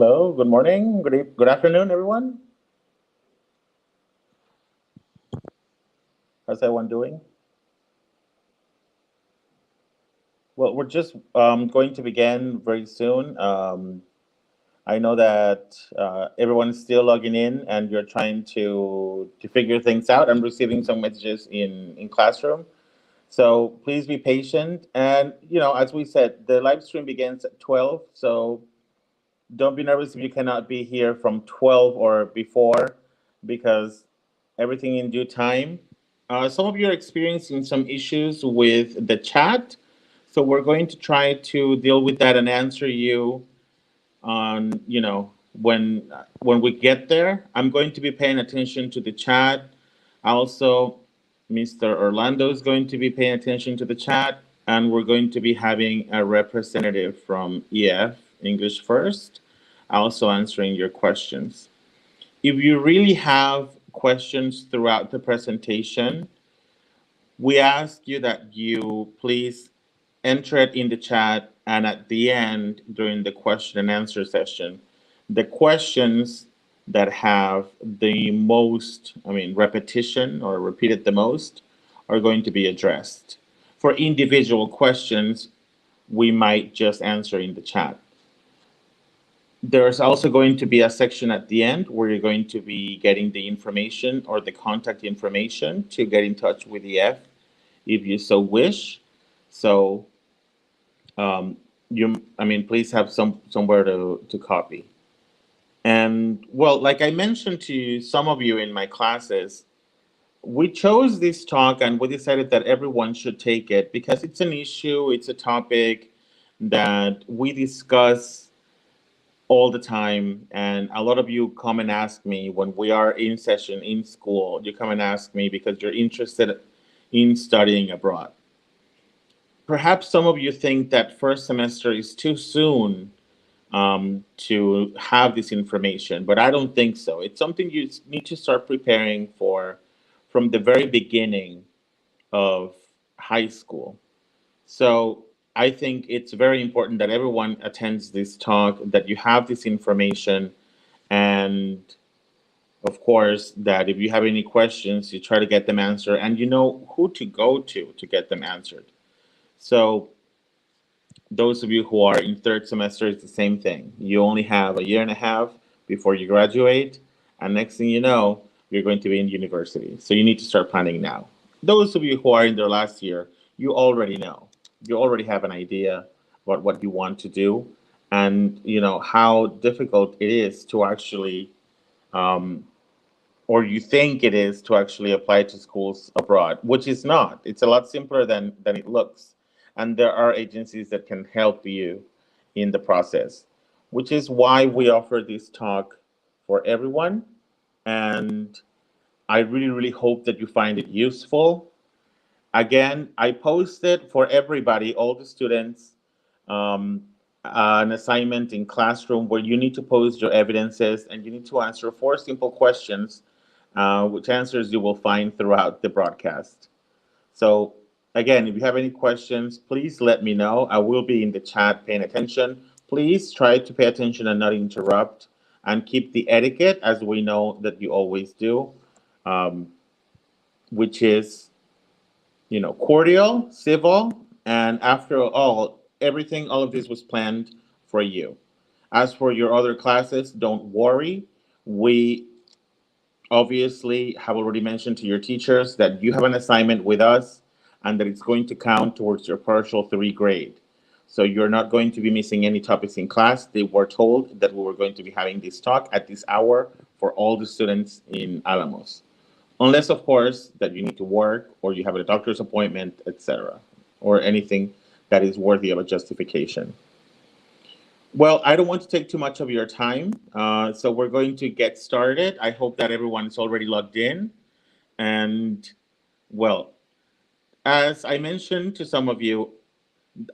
Hello, good morning, good afternoon, everyone. How's everyone doing? Well, we're just going to begin very soon. I know that everyone is still logging in and you're trying to figure things out. I'm receiving some messages in classroom. So please be patient. And, as we said, the live stream begins at 12. So don't be nervous if you cannot be here from 12 or before, because everything in due time. Some of you are experiencing some issues with the chat. So we're going to try to deal with that and answer you on, when we get there. I'm going to be paying attention to the chat. Also, Mr. Orlando is going to be paying attention to the chat, and we're going to be having a representative from EF, English First, also answering your questions. If you really have questions throughout the presentation, we ask you that you please enter it in the chat, and at the end, during the question and answer session, the questions that have the most, repetition or repeated the most are going to be addressed. For individual questions, we might just answer in the chat. There's also going to be a section at the end where you're going to be getting the information or the contact information to get in touch with EF if you so wish. So please have somewhere to copy. And well, like I mentioned to some of you in my classes, we chose this talk and we decided that everyone should take it because it's an issue, it's a topic that we discuss all the time. And a lot of you come and ask me when we are in session in school, you come and ask me because you're interested in studying abroad. Perhaps some of you think that first semester is too soon to have this information, but I don't think so. It's something you need to start preparing for from the very beginning of high school. So I think it's very important that everyone attends this talk, that you have this information, and of course, that if you have any questions, you try to get them answered, and you know who to go to get them answered. So those of you who are in third semester, it's the same thing. You only have a year and a half before you graduate, and next thing you know, you're going to be in university. So you need to start planning now. Those of you who are in their last year, you already know. You already have an idea about what you want to do, and you know how difficult it is to actually, or you think it is to actually apply to schools abroad, which is not. It's a lot simpler than it looks. And there are agencies that can help you in the process, which is why we offer this talk for everyone. And I really, really hope that you find it useful. Again, I posted for everybody, all the students, um, an assignment in classroom where you need to post your evidences and you need to answer 4 simple questions, which answers you will find throughout the broadcast. So again, if you have any questions, please let me know. I will be in the chat paying attention. Please try to pay attention and not interrupt, and keep the etiquette as we know that you always do, um, which is, cordial, civil, and after all, all of this was planned for you. As for your other classes, don't worry. We obviously have already mentioned to your teachers that you have an assignment with us and that it's going to count towards your partial 3 grade. So you're not going to be missing any topics in class. They were told that we were going to be having this talk at this hour for all the students in Alamos. Unless, of course, that you need to work or you have a doctor's appointment, etc., or anything that is worthy of a justification. Well, I don't want to take too much of your time, so we're going to get started. I hope that everyone is already logged in. And, well, as I mentioned to some of you,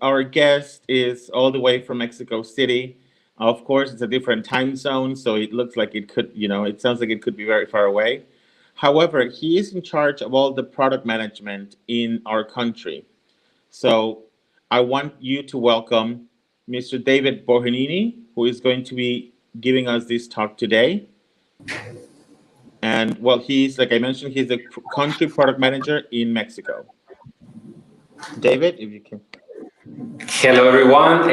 our guest is all the way from Mexico City. Of course, it's a different time zone, so it looks like it could, it sounds like it could be very far away. However, he is in charge of all the product management in our country. So I want you to welcome Mr. David Bohanini, who is going to be giving us this talk today. And well, he's, like I mentioned, he's the country product manager in Mexico. David, if you can. Hello, everyone.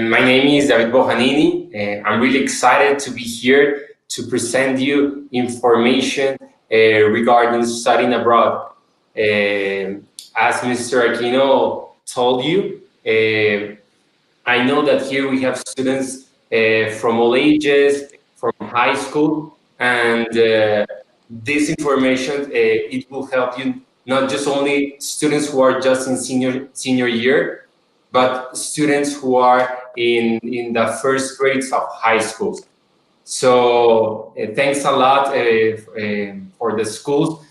My name is David Bojanini. I'm really excited to be here to present you information regarding studying abroad. As Mr. Aquino told you, I know that here we have students from all ages, from high school, and this information it will help you not just only students who are just in senior year, but students who are in the first grades of high schools. So thanks a lot for the schools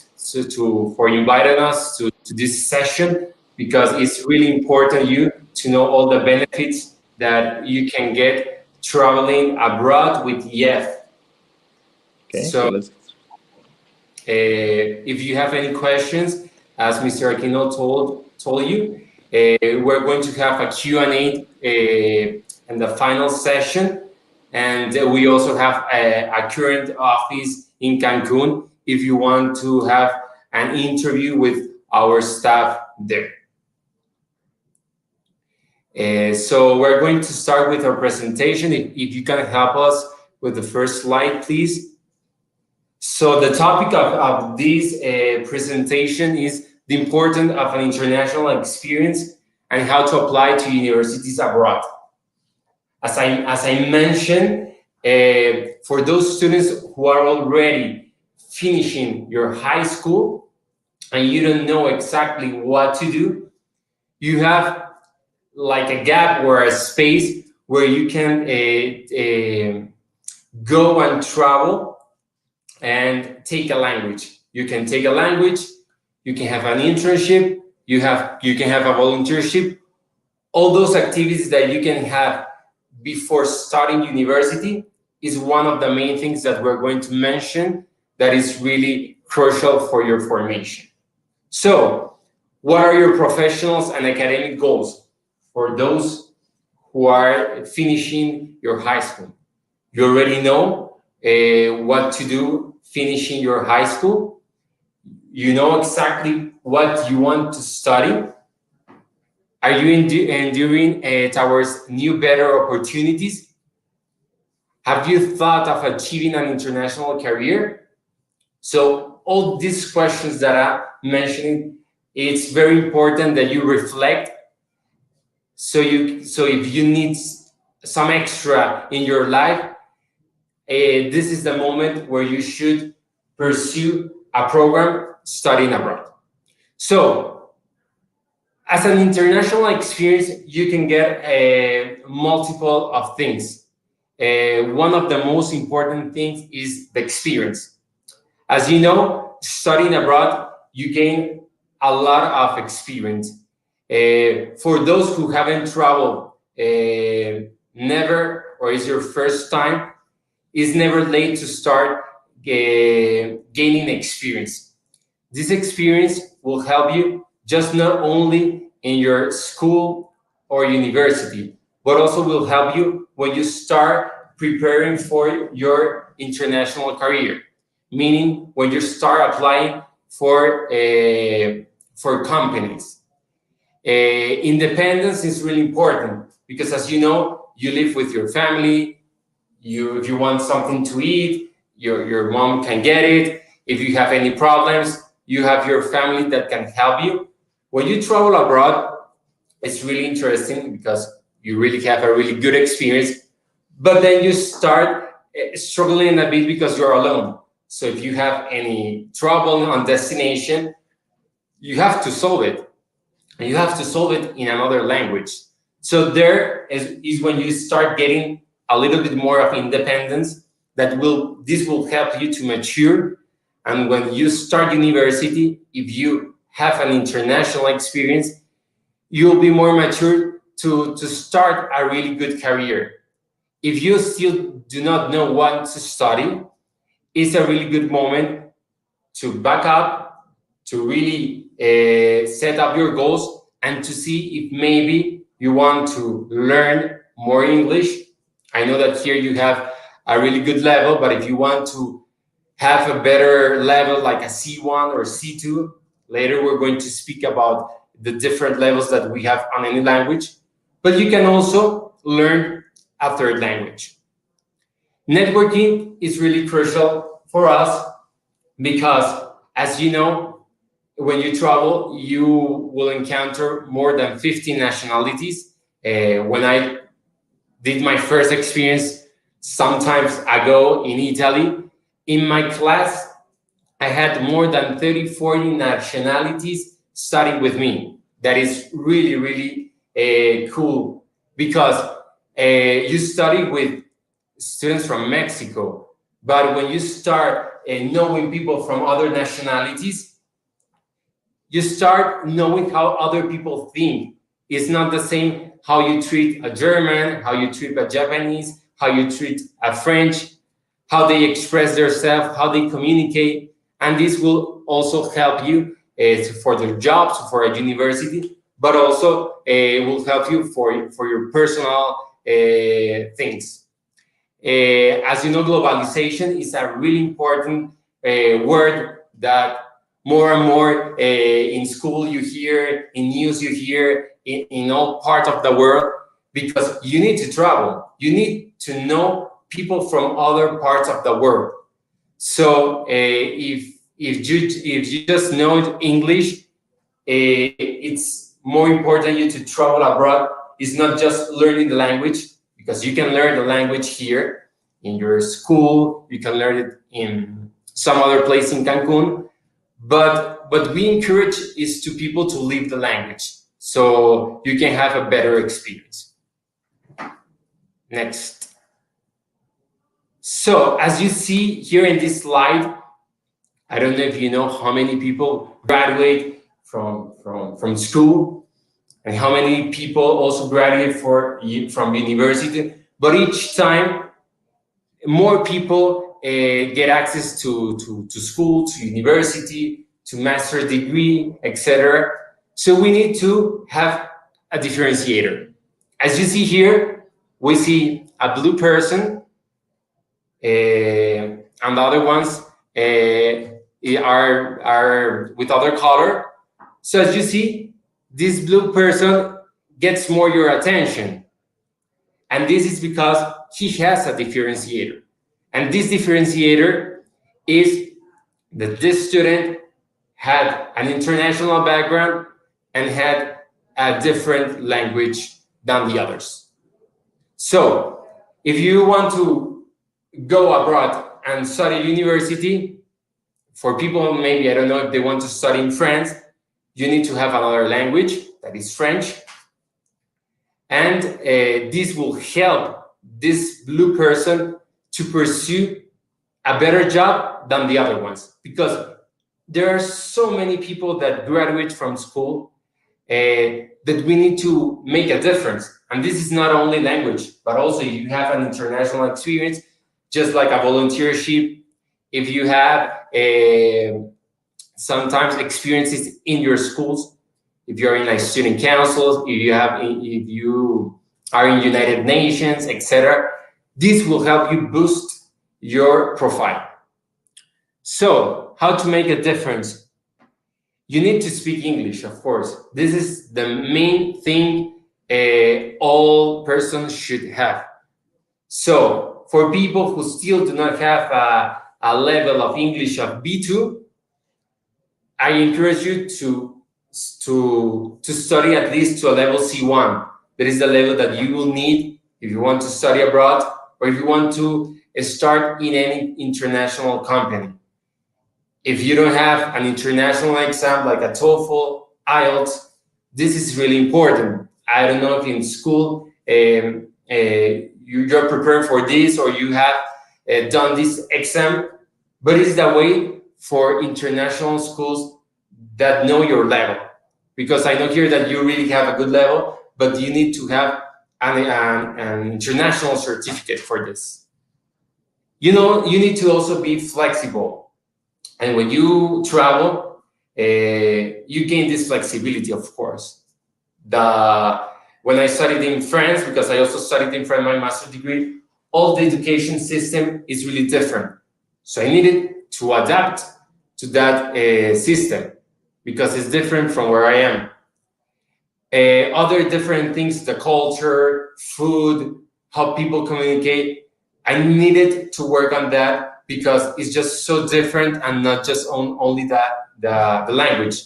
for inviting us to this session, because it's really important you to know all the benefits that you can get traveling abroad with YEF. Okay, so let's. If you have any questions, as Mr. Aquino told you, we're going to have a Q&A in the final session. And we also have a current office in Cancun if you want to have an interview with our staff there. So we're going to start with our presentation. If you can help us with the first slide, please. So the topic of this presentation is the importance of an international experience and how to apply to universities abroad. As I mentioned, for those students who are already finishing your high school and you don't know exactly what to do, you have like a gap or a space where you can go and travel and take a language. You can take a language, you can have an internship, you can have a volunteership. All those activities that you can have before starting university is one of the main things that we're going to mention that is really crucial for your formation. So, what are your professional and academic goals for those who are finishing your high school? You already know what to do finishing your high school. You know exactly what you want to study. Are you enduring towards new, better opportunities? Have you thought of achieving an international career? So all these questions that I'm mentioning, it's very important that you reflect. So if you need some extra in your life, this is the moment where you should pursue a program studying abroad. So as an international experience, you can get a multiple of things. One of the most important things is the experience. As you know, studying abroad, you gain a lot of experience. For those who haven't traveled, never, or is your first time, it's never late to start gaining experience. This experience will help you just not only in your school or university, but also will help you when you start preparing for your international career. Meaning when you start applying for companies. Independence is really important because, as you know, you live with your family. If you want something to eat, your mom can get it. If you have any problems, you have your family that can help you. When you travel abroad, it's really interesting because you really have a really good experience, but then you start struggling a bit because you're alone. So if you have any trouble on destination, you have to solve it. And you have to solve it in another language. So there is when you start getting a little bit more of independence this will help you to mature. And when you start university, if you have an international experience, you'll be more mature to start a really good career. If you still do not know what to study, it's a really good moment to back up, to really set up your goals and to see if maybe you want to learn more English. I know that here you have a really good level, but if you want to have a better level like a C1 or C2, later we're going to speak about the different levels that we have on any language, but you can also learn a third language. Networking is really crucial for us because, as you know, when you travel, you will encounter more than 50 nationalities. When I did my first experience sometimes ago in Italy, in my class, I had more than 30, 40 nationalities studying with me. That is really, really cool because you study with students from Mexico, but when you start knowing people from other nationalities, you start knowing how other people think. It's not the same how you treat a German, how you treat a Japanese, how you treat a French, how they express themselves, how they communicate. And this will also help you for their jobs, for a university, but also will help you for your personal things. As you know, globalization is a really important word that more and more in school you hear, in news you hear, in all parts of the world, because you need to travel. You need to know people from other parts of the world. So if you just know English, it's more important you to travel abroad. It's not just learning the language, because you can learn the language here in your school. You can learn it in some other place in Cancun. But what we encourage is to people to live the language so you can have a better experience. Next. So as you see here in this slide, I don't know if you know how many people graduate from school and how many people also graduate from university. But each time, more people get access to school, to university, to master degree, etc. So we need to have a differentiator. As you see here, we see a blue person, and the other ones are with other color. So as you see, this blue person gets more your attention. And this is because he has a differentiator. And this differentiator is that this student had an international background and had a different language than the others. So if you want to go abroad and study university, for people maybe, I don't know if they want to study in France, you need to have another language, that is French. And this will help this blue person to pursue a better job than the other ones, because there are so many people that graduate from school that we need to make a difference. And this is not only language, but also you have an international experience, just like a volunteership. If you have sometimes experiences in your schools, if you're in like student councils, if you are in United Nations, etc., this will help you boost your profile. So, how to make a difference? You need to speak English, of course. This is the main thing all persons should have. So, for people who still do not have a level of English of B2, I encourage you to study at least to a level C1. That is the level that you will need if you want to study abroad or if you want to start in any international company. If you don't have an international exam like a TOEFL, IELTS, this is really important. I don't know if in school you're preparing for this or you have done this exam, but it's the way for international schools that know your level. Because I know here that you really have a good level, but you need to have an international certificate for this. You know, you need to also be flexible. And when you travel, you gain this flexibility, of course. When I studied in France, because I also studied in France my master's degree, all the education system is really different. So I needed to adapt to that system because it's different from where I am. Other different things, the culture, food, how people communicate. I needed to work on that because it's just so different and not just only that, the language.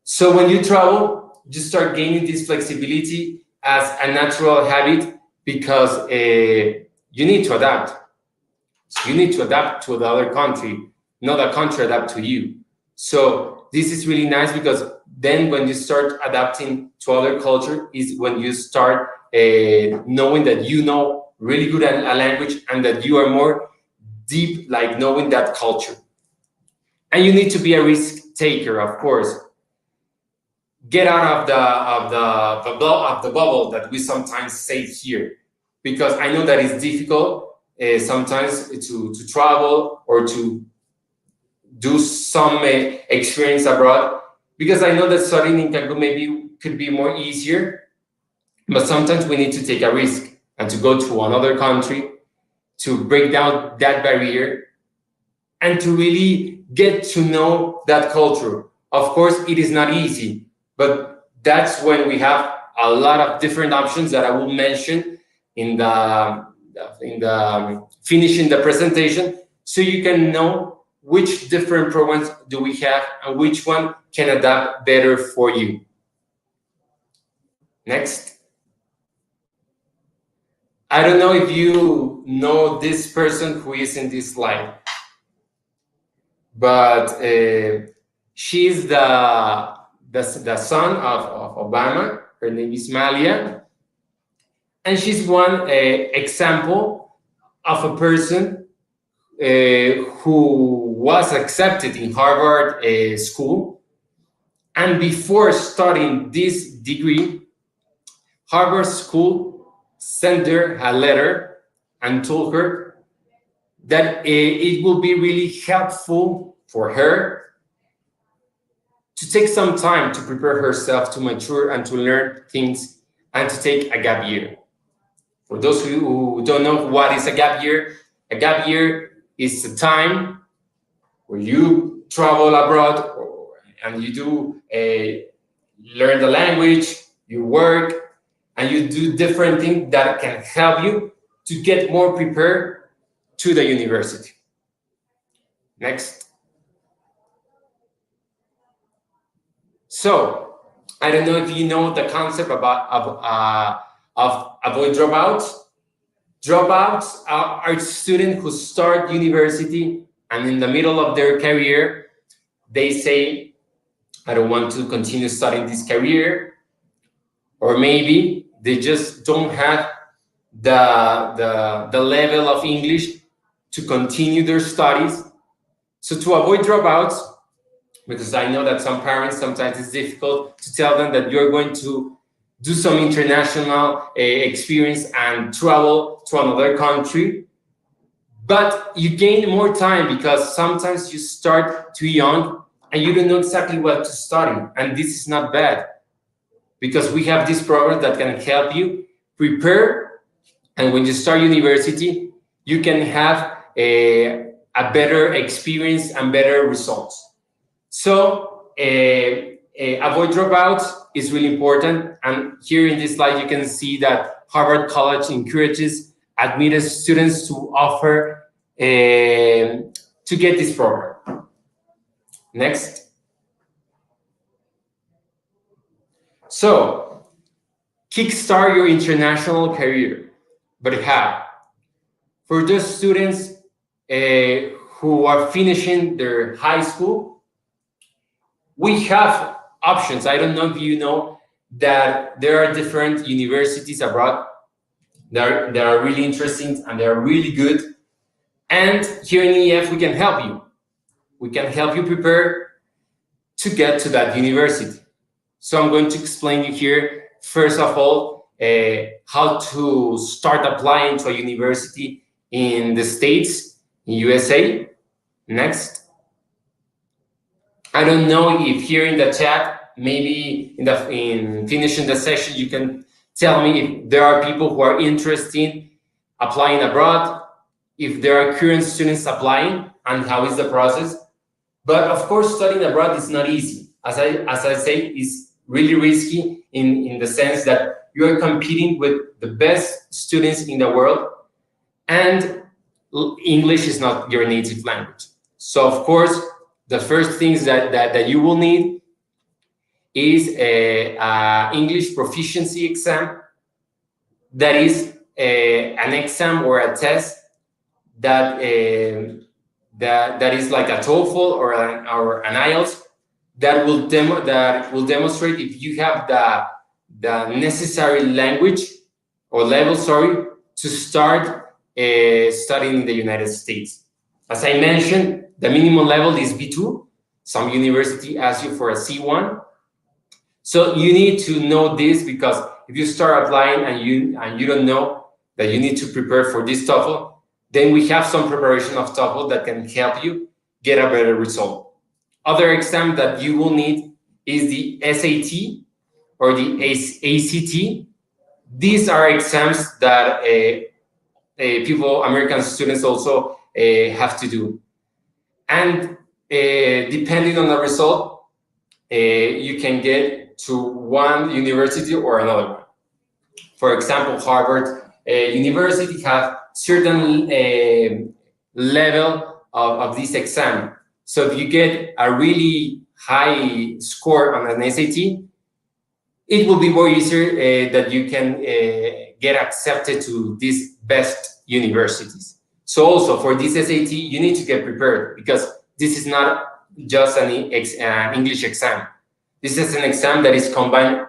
So when you travel, you start gaining this flexibility as a natural habit because you need to adapt. So you need to adapt to the other country, not a country adapt to you. So this is really nice because then when you start adapting to other culture is when you start knowing that you know really good a language and that you are more deep, like knowing that culture. And you need to be a risk taker, of course. Get out of the bubble that we sometimes say here, because I know that it's difficult sometimes to travel or to do some experience abroad, because I know that studying in Cancun maybe could be more easier, but sometimes we need to take a risk and to go to another country to break down that barrier and to really get to know that culture. Of course, it is not easy, but that's when we have a lot of different options that I will mention in the finishing the presentation, so you can know which different programs do we have and which one can adapt better for you. Next. I don't know if you know this person who is in this slide, but she's the son of Obama. Her name is Malia, and she's one example of a person who was accepted in Harvard school, and before starting this degree, Harvard school sent her a letter and told her that it will be really helpful for her to take some time to prepare herself to mature and to learn things and to take a gap year. For those who don't know what is a gap year is a time where you travel abroad and you do learn the language, you work, and you do different things that can help you to get more prepared to the university. Next. So, I don't know if you know the concept of avoid dropouts. Dropouts are students who start university and in the middle of their career, they say, I don't want to continue studying this career, or maybe they just don't have the level of English to continue their studies. So to avoid dropouts, because I know that some parents, sometimes it's difficult to tell them that you're going to do some international experience and travel to another country, but you gain more time because sometimes you start too young and you don't know exactly what to study. And this is not bad, because we have this program that can help you prepare, and when you start university, you can have a better experience and better results. So avoid dropouts is really important. And here in this slide, you can see that Harvard College encourages admitted students to offer to get this program. Next. So kickstart your international career, but how? For those students who are finishing their high school, we have options. I don't know if you know that there are different universities abroad that are really interesting and they are really good. And here in EF, we can help you. We can help you prepare to get to that university. So I'm going to explain you here, first of all, how to start applying to a university in the States, in USA. Next. I don't know if here in the chat, maybe in finishing the session, you can tell me if there are people who are interested applying abroad, if there are current students applying, and how is the process. But of course, studying abroad is not easy. As I say, it's really risky in the sense that you are competing with the best students in the world, and English is not your native language. So of course, the first things that you will need is a English proficiency exam. That is an exam or a test that that is like a TOEFL or an IELTS that will demonstrate if you have the necessary language or level, sorry, to start studying in the United States. As I mentioned, the minimum level is B2. Some university asks you for a C1. So you need to know this, because if you start applying and you don't know that you need to prepare for this TOEFL, then we have some preparation of TOEFL that can help you get a better result. Other exam that you will need is the SAT or the ACT. These are exams that American students also have to do. And depending on the result, you can get to one university or another one. For example, Harvard University have certain level of this exam. So if you get a really high score on an SAT, it will be more easier that you can get accepted to these best universities. So also for this SAT, you need to get prepared, because this is not just an English exam. This is an exam that is combined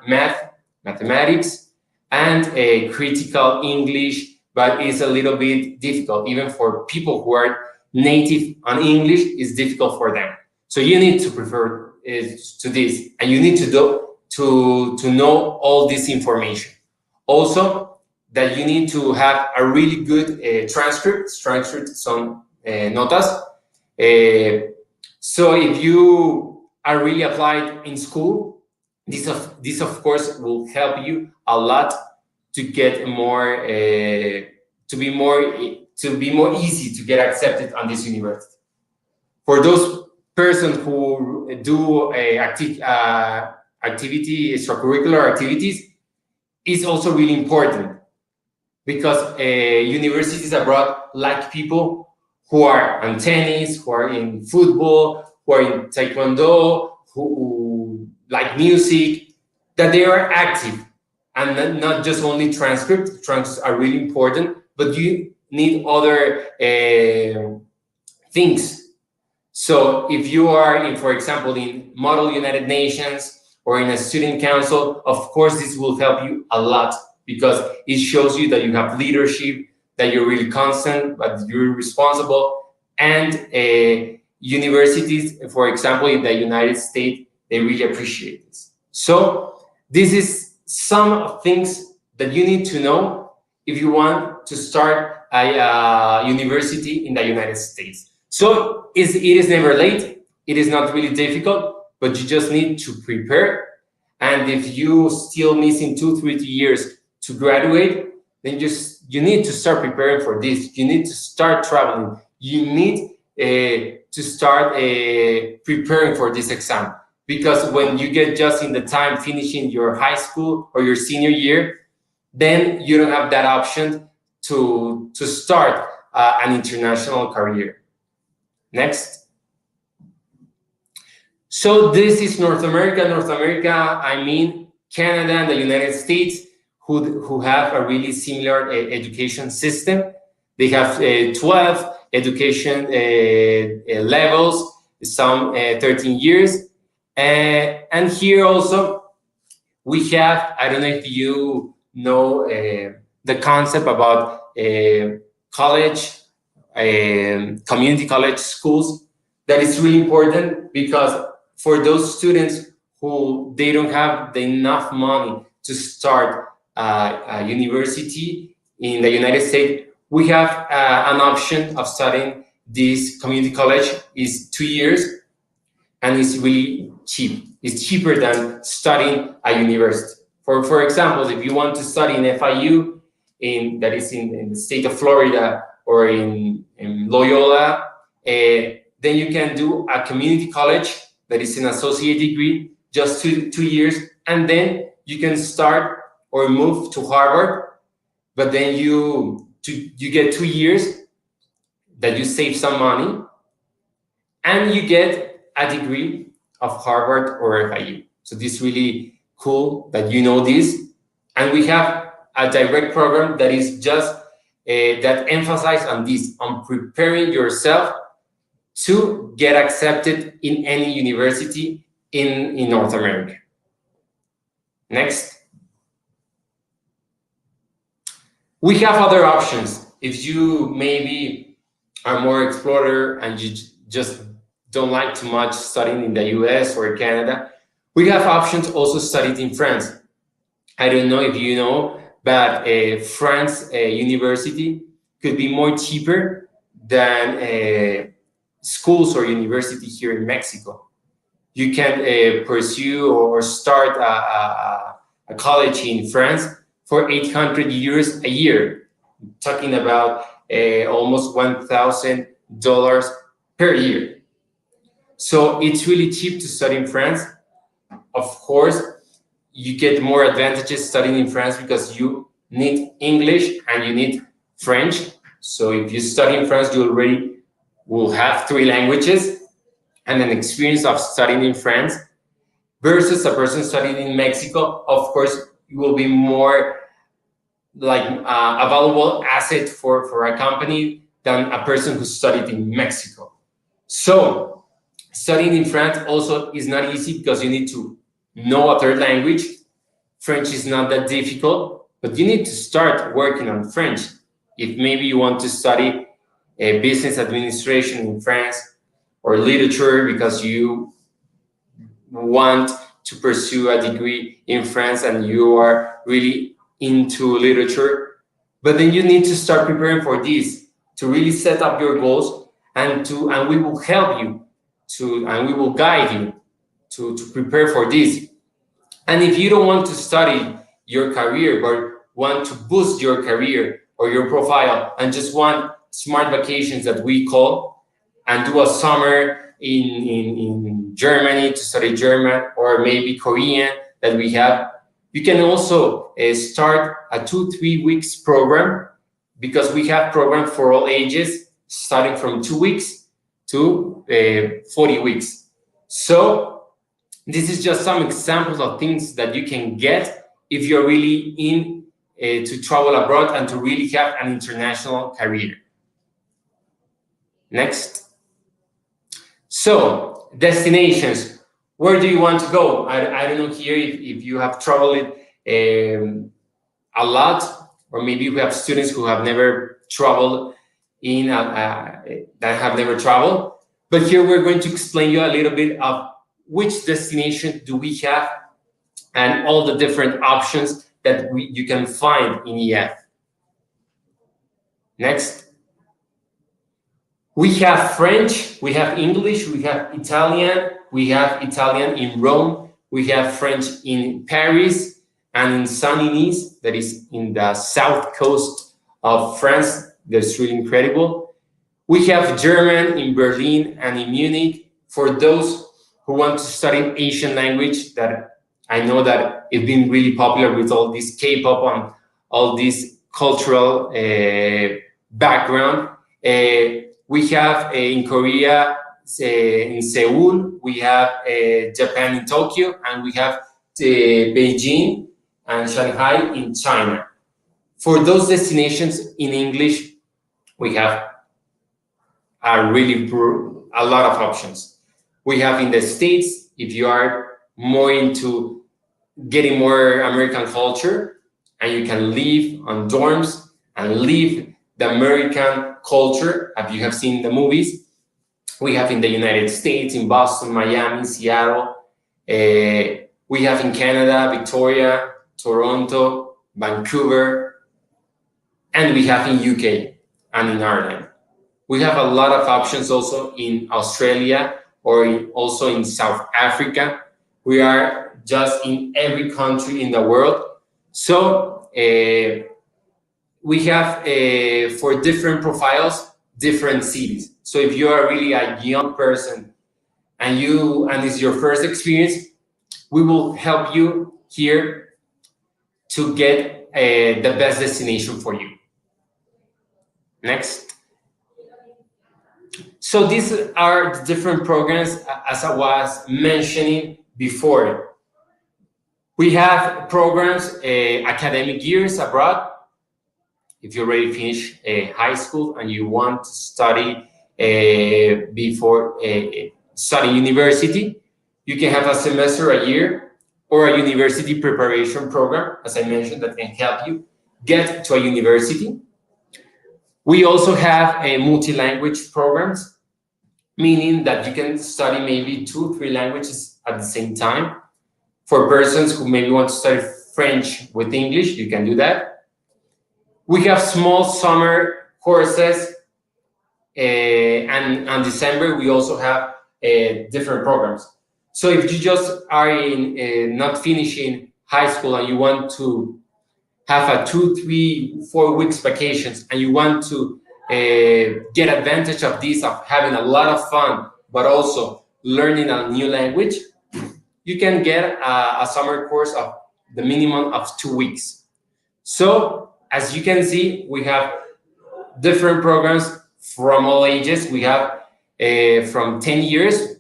mathematics, and a critical English, but it's a little bit difficult. Even for people who are native on English, it's difficult for them. So you need to prepare to this, and you need to know all this information. Also, that you need to have a really good transcript son notas. So if you are really applied in school, this of course will help you a lot to get more to be more easy to get accepted on this university. For those persons who do extracurricular activities, is also really important, because universities abroad like people who are on tennis, who are in football, who are in taekwondo, who like music, that they are active, and not just only transcripts. Transcripts are really important, but you need other things. So if you are in, for example, in Model United Nations or in a student council, of course, this will help you a lot, because it shows you that you have leadership, that you're really constant, but you're responsible. And universities, for example, in the United States, they really appreciate this. So this is some things that you need to know if you want to start a university in the United States. So it is never late. It is not really difficult, but you just need to prepare. And if you still missing 2-3 years to graduate, then you need to start preparing for this. You need to start traveling. You need to start preparing for this exam, because when you get just in the time finishing your high school or your senior year, then you don't have that option to start an international career. Next. So this is North America. North America, I mean Canada and the United States, who have a really similar education system. They have 12 education levels, some 13 years. And here also we have, I don't know if you know the concept about college, community college schools. That is really important, because for those students who they don't have enough money to start a university in the United States, we have an option of studying this community college. Is 2 years, and it's really cheap. It's cheaper than studying a university. For example, if you want to study in FIU, that is in the state of Florida or in Loyola. Then you can do a community college that is an associate degree, just 2 years, and then you can start or move to Harvard. But then you get 2 years that you save some money, and you get a degree of Harvard or FIU. So this is really cool that you know this. And we have a direct program that is just that emphasize on this, on preparing yourself to get accepted in any university in North America. Next. We have other options. If you maybe are more explorer and you just don't like too much studying in the US or Canada, we have options also studied in France. I don't know if you know, but France university could be more cheaper than schools or university here in Mexico. You can pursue or start a college in France for 800 euros a year, talking about almost $1,000 per year. So it's really cheap to study in France. Of course, you get more advantages studying in France because you need English and you need French. So if you study in France, you already will have 3 languages and an experience of studying in France versus a person studying in Mexico. Of course, you will be more like a valuable asset for a company than a person who studied in Mexico. So studying in France also is not easy because you need to know a third language. French is not that difficult, but you need to start working on French. If maybe you want to study business administration in France or literature because you want to pursue a degree in France and you are really into literature, but then you need to start preparing for this to really set up your goals and we will help you and we will guide you to prepare for this. And if you don't want to study your career but want to boost your career or your profile and just want smart vacations that we call and do a summer in Germany to study German or maybe Korean that we have, you can also start a 2-3 weeks program because we have programs for all ages starting from 2 weeks to 40 weeks. So this is just some examples of things that you can get if you're really in to travel abroad and to really have an international career. Next. So destinations. Where do you want to go? I don't know here if you have traveled a lot, or maybe we have students who have never traveled that have never traveled. But here we're going to explain you a little bit of which destination do we have and all the different options that you can find in EF. Next. We have French, we have English, we have Italian in Rome, we have French in Paris and in Saint-Denis, that is in the south coast of France. That's really incredible. We have German in Berlin and in Munich for those who want to study Asian language, that I know that it's been really popular with all this K-pop and all this cultural background. We have in Korea, in Seoul, we have Japan in Tokyo, and we have Beijing and Shanghai in China. For those destinations in English, we have a lot of options. We have in the States, if you are more into getting more American culture, and you can live on dorms and live the American culture, as you have seen the movies. We have in the United States, in Boston, Miami, Seattle. We have in Canada, Victoria, Toronto, Vancouver, and we have in UK and in Ireland. We have a lot of options also in Australia or also in South Africa. We are just in every country in the world. So we have for different profiles, different cities. So if you are really a young person and it's your first experience, we will help you here to get the best destination for you. Next. So these are the different programs, as I was mentioning before. We have programs, academic years abroad. If you already finished high school and you want to study before study university, you can have a semester, a year, or a university preparation program, as I mentioned, that can help you get to a university. We also have multi-language programs, meaning that you can study maybe 2-3 languages at the same time. For persons who maybe want to study French with English, you can do that. We have small summer courses, and in December we also have different programs. So if you just are in not finishing high school and you want to have a 2, 3, 4 weeks vacations and you want to get advantage of this, of having a lot of fun, but also learning a new language, you can get a summer course of the minimum of 2 weeks. So as you can see, we have different programs from all ages. We have from 10 years.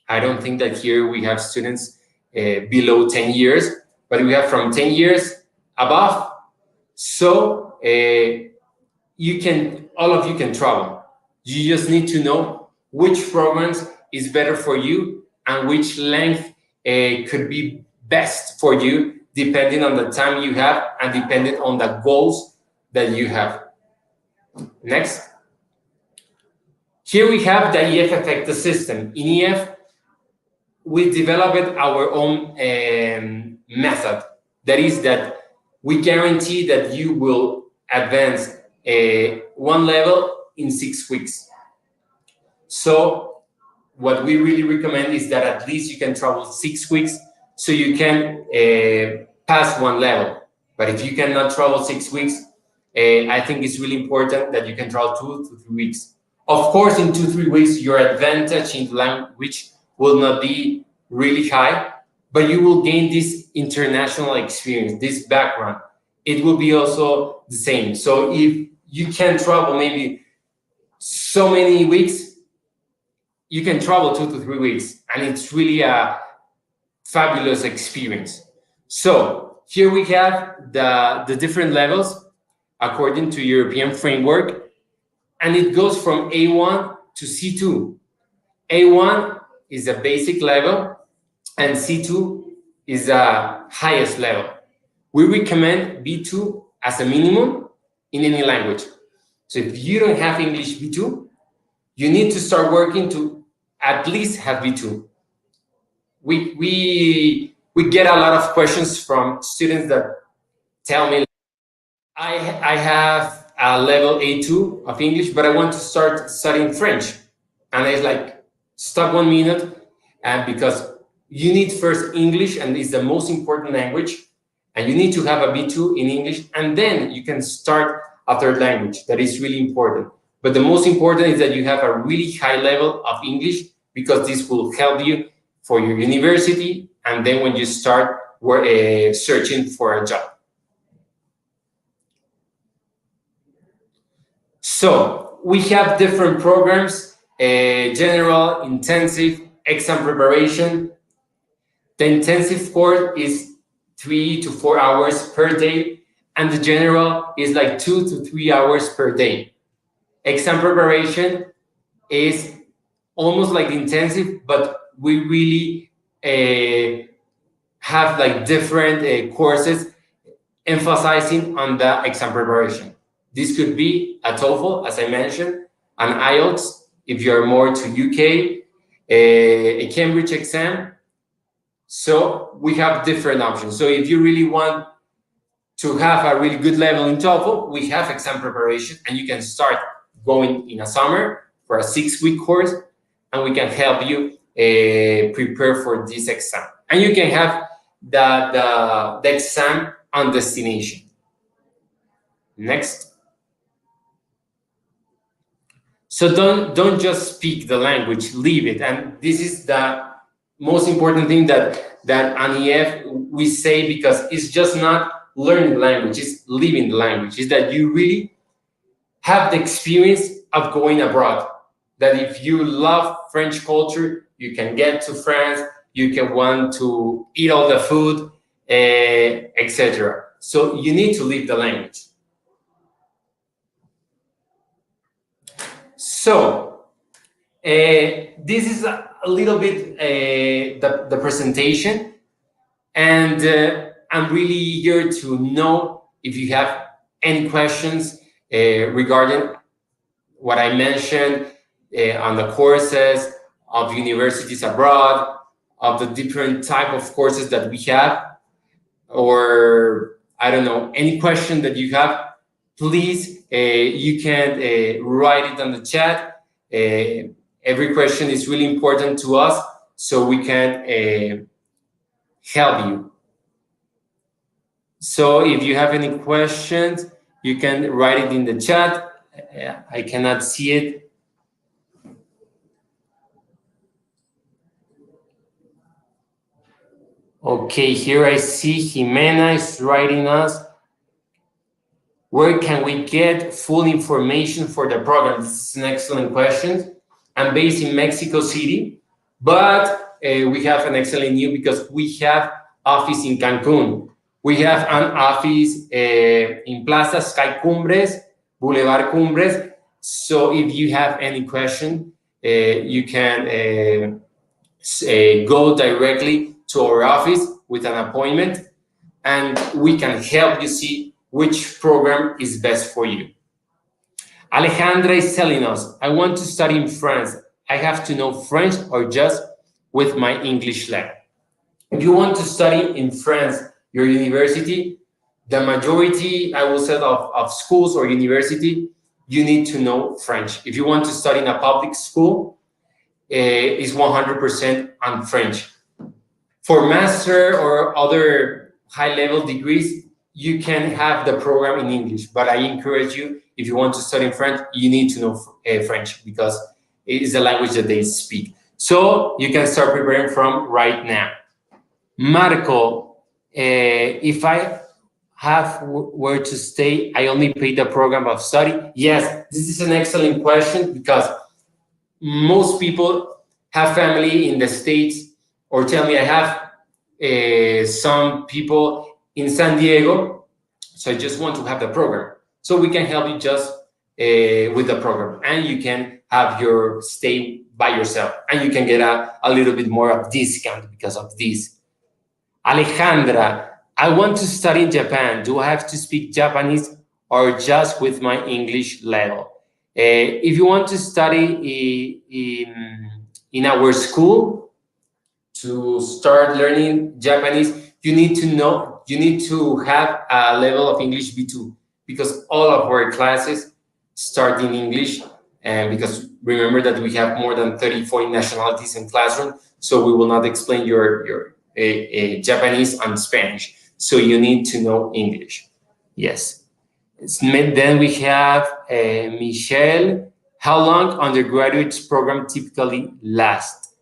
I don't think that here we have students below 10 years, but we have from 10 years above. So all of you can travel. You just need to know which programs is better for you and which length could be best for you, depending on the time you have and depending on the goals that you have. Next. Here we have the EF effective system. In EF, we developed our own method. That is that we guarantee that you will advance one level in 6 weeks. So what we really recommend is that at least you can travel 6 weeks so you can pass one level. But if you cannot travel 6 weeks, I think it's really important that you can travel 2 to 3 weeks. Of course, in 2-3 weeks, your advantage in language will not be really high, but you will gain this international experience, this background. It will be also the same. So if you can travel maybe so many weeks, you can travel 2 to 3 weeks, and it's really a fabulous experience. So here we have the different levels according to European framework, and it goes from A1 to C2. A1 is the basic level, and C2 is the highest level. We recommend B2 as a minimum in any language. So if you don't have English B2, you need to start working to at least have B2. We get a lot of questions from students that tell me, I have a level A2 of English, but I want to start studying French. And it's like, stop 1 minute, and because you need first English, and it's the most important language, and you need to have a B2 in English, and then you can start a third language. That is really important. But the most important is that you have a really high level of English, because this will help you for your university, and then when you start searching for a job. So we have different programs, general, intensive, exam preparation. The intensive course is 3 to 4 hours per day, and the general is like 2 to 3 hours per day. Exam preparation is almost like intensive, but we really have like different courses emphasizing on the exam preparation. This could be a TOEFL, as I mentioned, an IELTS, if you're more to UK, a Cambridge exam. So we have different options. So if you really want to have a really good level in TOEFL, we have exam preparation, and you can start going in a summer for a 6-week course, and we can help you prepare for this exam. And you can have the exam on destination. Next. So don't just speak the language, live it. And this is the most important thing that an EF we say, because it's just not learning language, it's living the language. Is that you really have the experience of going abroad. That if you love French culture, you can get to France, you can want to eat all the food, etc. So you need to live the language. So this is a little bit the presentation, and I'm really eager to know if you have any questions regarding what I mentioned on the courses of universities abroad, of the different type of courses that we have, or I don't know, any question that you have, please, you can write it on the chat. Every question is really important to us, so we can help you. So if you have any questions, you can write it in the chat. I cannot see it. Okay, here I see Jimena is writing us. Where can we get full information for the program? This is an excellent question. I'm based in Mexico City, but we have an excellent news because we have office in Cancun. We have an office in Plaza Sky Cumbres, Boulevard Cumbres. So if you have any question, you can go directly to our office with an appointment, and we can help you see which program is best for you. Alejandra is telling us, I want to study in France. I have to know French or just with my English level? If you want to study in France, your university, the majority, I will say, of schools or university, you need to know French. If you want to study in a public school, it's 100% on French. For master or other high-level degrees, you can have the program in English, but I encourage you, if you want to study in French, you need to know French because it is the language that they speak. So you can start preparing from right now. Marco, if I have where to stay, I only pay the program of study. Yes, this is an excellent question because most people have family in the States, or tell me I have some people in San Diego, so I just want to have the program. So we can help you just with the program, and you can have your stay by yourself, and you can get a little bit more of discount because of this. Alejandra, I want to study in Japan. Do I have to speak Japanese or just with my English level? If you want to study in our school to start learning Japanese, you need to have a level of English B2 because all of our classes start in English, and because remember that we have more than 40 nationalities in classroom, so we will not explain your Japanese and Spanish. So you need to know English. Yes. Then we have Michelle. How long undergraduate program typically last?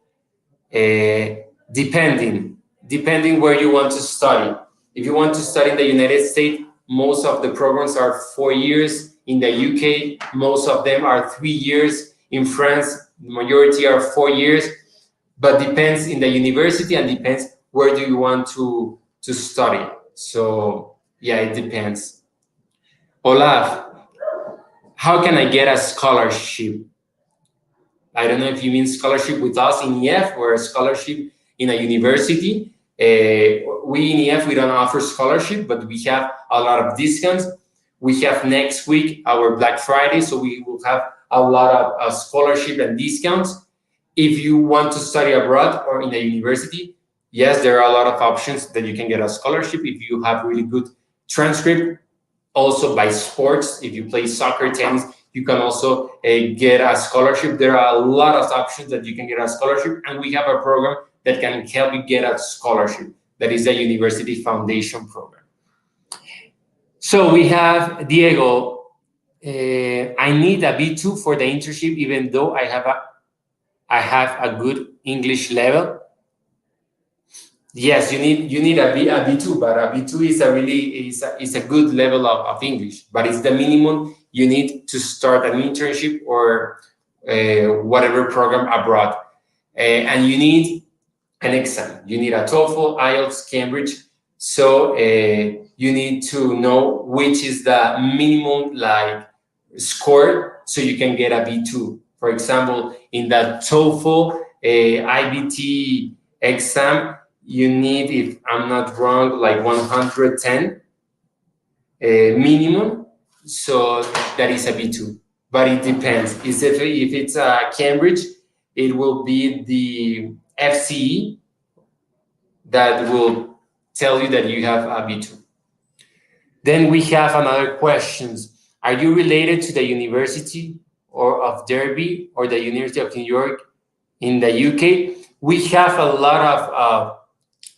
Depending where you want to study. If you want to study in the United States, most of the programs are 4 years. In the UK, most of them are 3 years. In France, the majority are 4 years. But depends in the university and depends where do you want to study. So yeah, it depends. Olaf, how can I get a scholarship? I don't know if you mean scholarship with us in EF or a scholarship in a university. We in EF, we don't offer scholarship, but we have a lot of discounts. We have next week our Black Friday, so we will have a lot of scholarship and discounts. If you want to study abroad or in a university, yes, there are a lot of options that you can get a scholarship if you have really good transcript. Also by sports, if you play soccer, tennis, you can also get a scholarship. There are a lot of options that you can get a scholarship, and we have a program that can help you get a scholarship. That is the University Foundation Program. So we have Diego. I need a B2 for the internship, even though I have a good English level. Yes, you need a B2, but a B2 is a good level of English, but it's the minimum you need to start an internship or whatever program abroad. And you need an exam. You need a TOEFL, IELTS, Cambridge. So you need to know which is the minimum like score so you can get a B2. For example, in the TOEFL IBT exam, you need, if I'm not wrong, like 110 minimum. So that is a B2. But it depends. If it's Cambridge, it will be the FCE that will tell you that you have a B2. Then we have another questions. Are you related to the University or of Derby or the University of New York in the UK? We have a lot of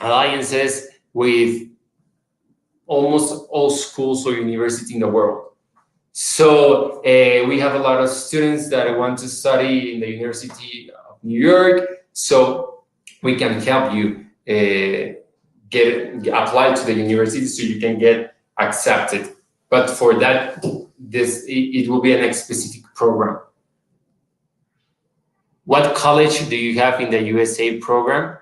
alliances with almost all schools or universities in the world. So we have a lot of students that want to study in the University of New York. So we can help you get applied to the university so you can get accepted. But for that, it will be a next specific program. What college do you have in the USA program?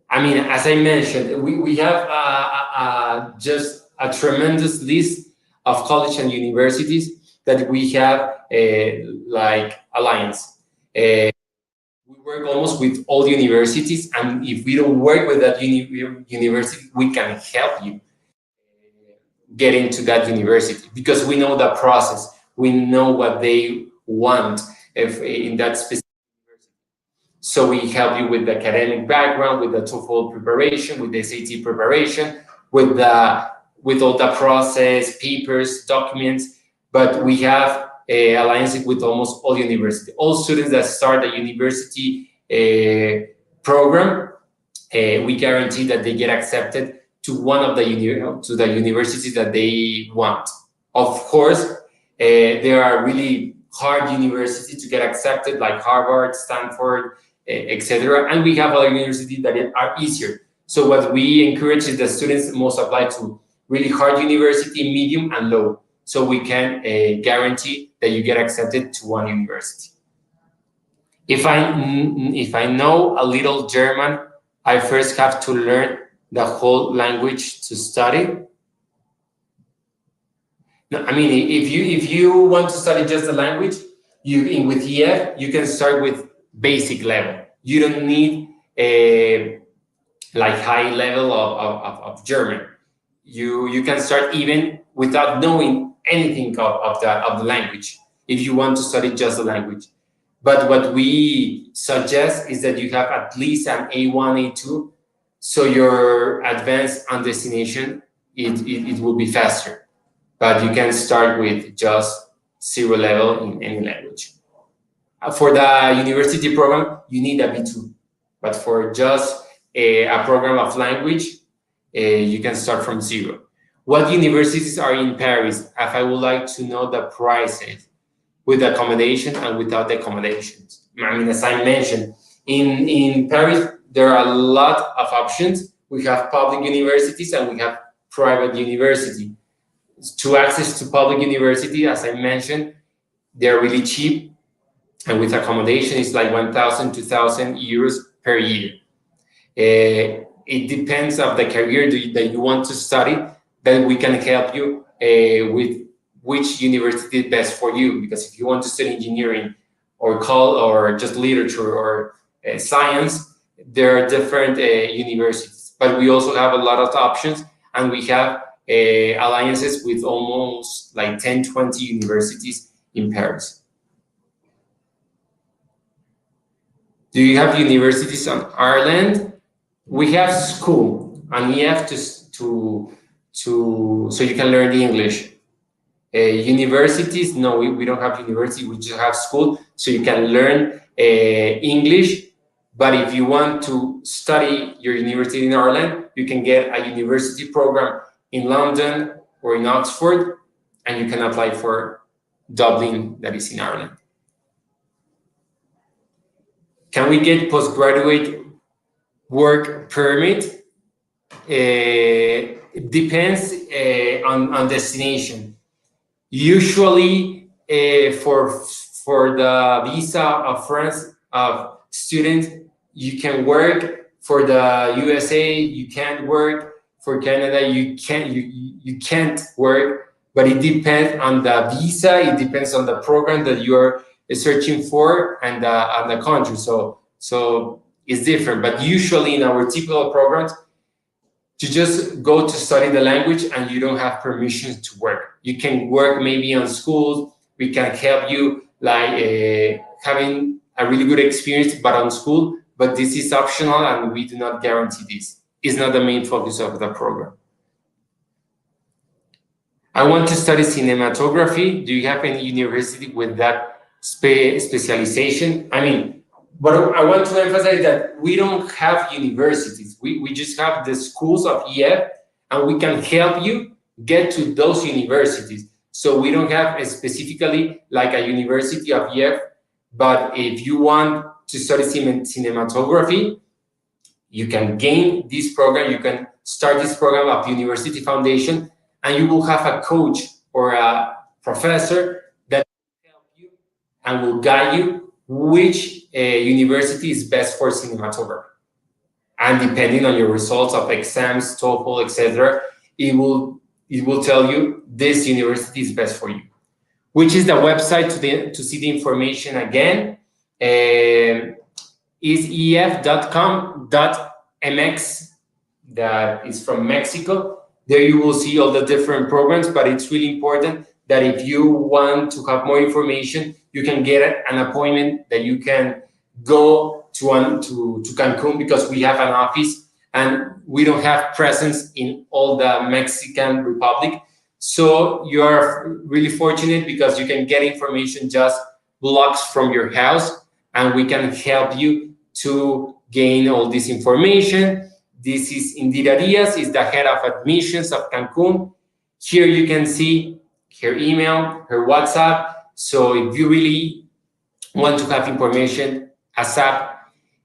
I mean, as I mentioned, we have just a tremendous list of college and universities that we have like alliance. We work almost with all universities, and if we don't work with that university, we can help you get into that university because we know the process. We know what they want if in that specific. So we help you with the academic background, with the TOEFL preparation, with the SAT preparation, with all the process, papers, documents. But we have alliances with almost all universities. All students that start a university program, we guarantee that they get accepted to one of the universities that they want. Of course, there are really hard universities to get accepted, like Harvard, Stanford, etc. And we have other universities that are easier. So what we encourage is that students most apply to really hard university, medium, and low. So we can guarantee that you get accepted to one university. If I know a little German, I first have to learn the whole language to study. No, I mean, if you want to study just the language, with EF you can start with basic level. You don't need a like high level of German. You can start even without knowing anything of the language if you want to study just the language. But what we suggest is that you have at least an A1, A2, so your advanced and destination it will be faster. But you can start with just zero level in any language. For the university program, you need a B2. But for just a program of language, you can start from zero. What universities are in Paris? If I would like to know the prices with accommodation and without the accommodations. I mean, as I mentioned, in Paris, there are a lot of options. We have public universities and we have private university. To access to public university, as I mentioned, they're really cheap, and with accommodation, it's like 1,000, 2,000 euros per year. It depends of the career that you want to study, that we can help you with which university is best for you. Because if you want to study engineering or just literature or science, there are different universities. But we also have a lot of options, and we have alliances with almost like 10, 20 universities in Paris. Do you have universities on Ireland? We have school, and you have to so you can learn English. Universities, no, we don't have university. We just have school, so you can learn English. But if you want to study your university in Ireland, you can get a university program in London or in Oxford, and you can apply for Dublin, that is in Ireland. Can we get postgraduate work permit? It depends on destination. Usually, for the visa of France of student, you can work. For the USA, you can't work. For Canada, you can't work. But it depends on the visa. It depends on the program that you are searching for and the country. So it's different. But usually in our typical programs, to just go to study the language and you don't have permission to work. You can work maybe on schools. We can help you like having a really good experience, but on school. But this is optional and we do not guarantee this. It's not the main focus of the program. I want to study cinematography. Do you have any university with that specialization? I mean, but I want to emphasize that we don't have universities. We just have the schools of EF, and we can help you get to those universities. So we don't have specifically like a university of EF, but if you want to study cinematography, you can gain this program. You can start this program of University Foundation, and you will have a coach or a professor that will help you and will guide you which university is best for cinematography. And depending on your results of exams, TOEFL, etc., it will tell you this university is best for you. Which is the website to see the information again? Is ef.com.mx, that is from Mexico. There you will see all the different programs, but it's really important that if you want to have more information, you can get an appointment, that you can go to Cancun, because we have an office and we don't have presence in all the Mexican Republic. So you are really fortunate because you can get information just blocks from your house, and we can help you to gain all this information. This is Indira Diaz, is the head of admissions of Cancun. Here you can see her email, her WhatsApp. So if you really want to have information ASAP,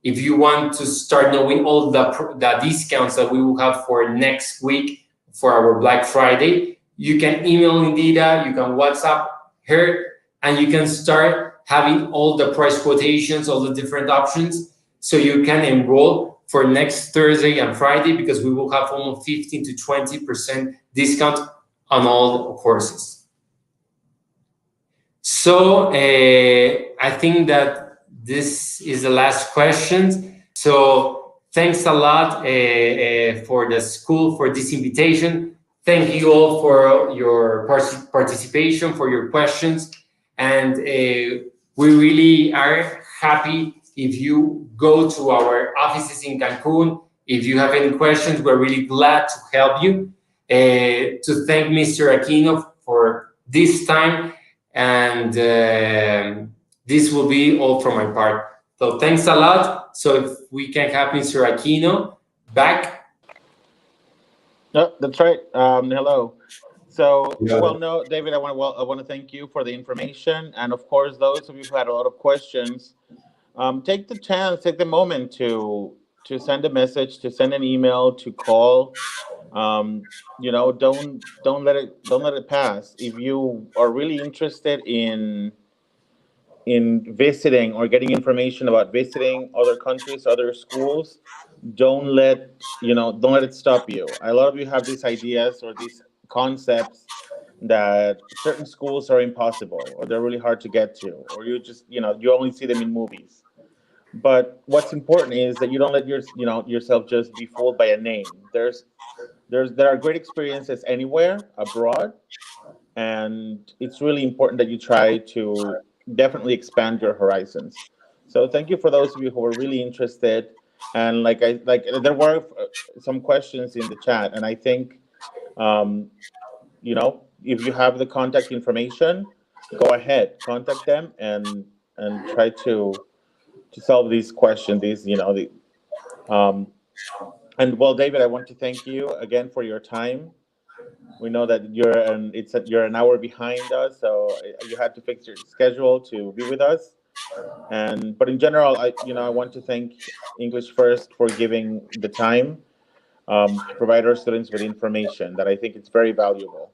if you want to start knowing all the discounts that we will have for next week for our Black Friday, you can email Indira, you can WhatsApp her, and you can start having all the price quotations, all the different options, so you can enroll for next Thursday and Friday, because we will have almost 15 to 20% discount on all the courses. So I think that this is the last question. So thanks a lot for the school for this invitation. Thank you all for your participation, for your questions. And we really are happy if you go to our offices in Cancun. If you have any questions, we're really glad to help you. To thank Mr. Aquino for this time. And this will be all from my part. So thanks a lot. So if we can have Mr. Aquino back. No, that's right. Hello. So, well, no, David, I want to thank you for the information, and of course, those of you who had a lot of questions, take the chance, take the moment to send a message, to send an email, to call. Don't let it pass. If you are really interested in visiting or getting information about visiting other countries, other schools, don't let it stop you. A lot of you have these ideas or these concepts that certain schools are impossible, or they're really hard to get to, or you only see them in movies. But what's important is that you don't let yourself just be fooled by a name. There are great experiences anywhere abroad, and it's really important that you try to definitely expand your horizons. So thank you for those of you who are really interested. And there were some questions in the chat, and I think if you have the contact information, go ahead, contact them, and try to solve these questions. Um, and well, David, I want to thank you again for your time. We know that you're an hour behind us, so you had to fix your schedule to be with us. And but in general, I want to thank English First for giving the time to provide our students with information that I think it's very valuable.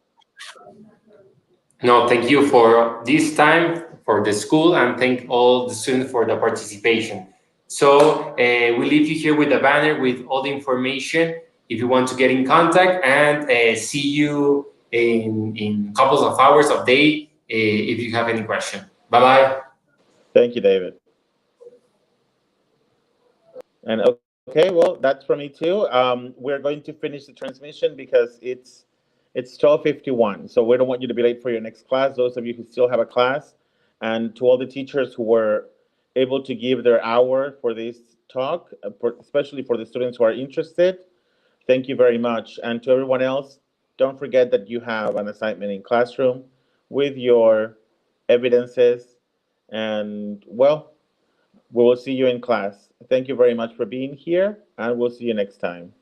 No, thank you for this time for the school, and thank all the students for the participation. So we leave you here with a banner with all the information if you want to get in contact, and see you in couples of hours of day if you have any question. Bye bye. Thank you, David. And okay, well, that's from me too. We're going to finish the transmission because it's 12:51. So we don't want you to be late for your next class. Those of you who still have a class, and to all the teachers who were able to give their hour for this talk, especially for the students who are interested, thank you very much. And to everyone else, don't forget that you have an assignment in classroom with your evidences. And well, we will see you in class. Thank you very much for being here, and we'll see you next time.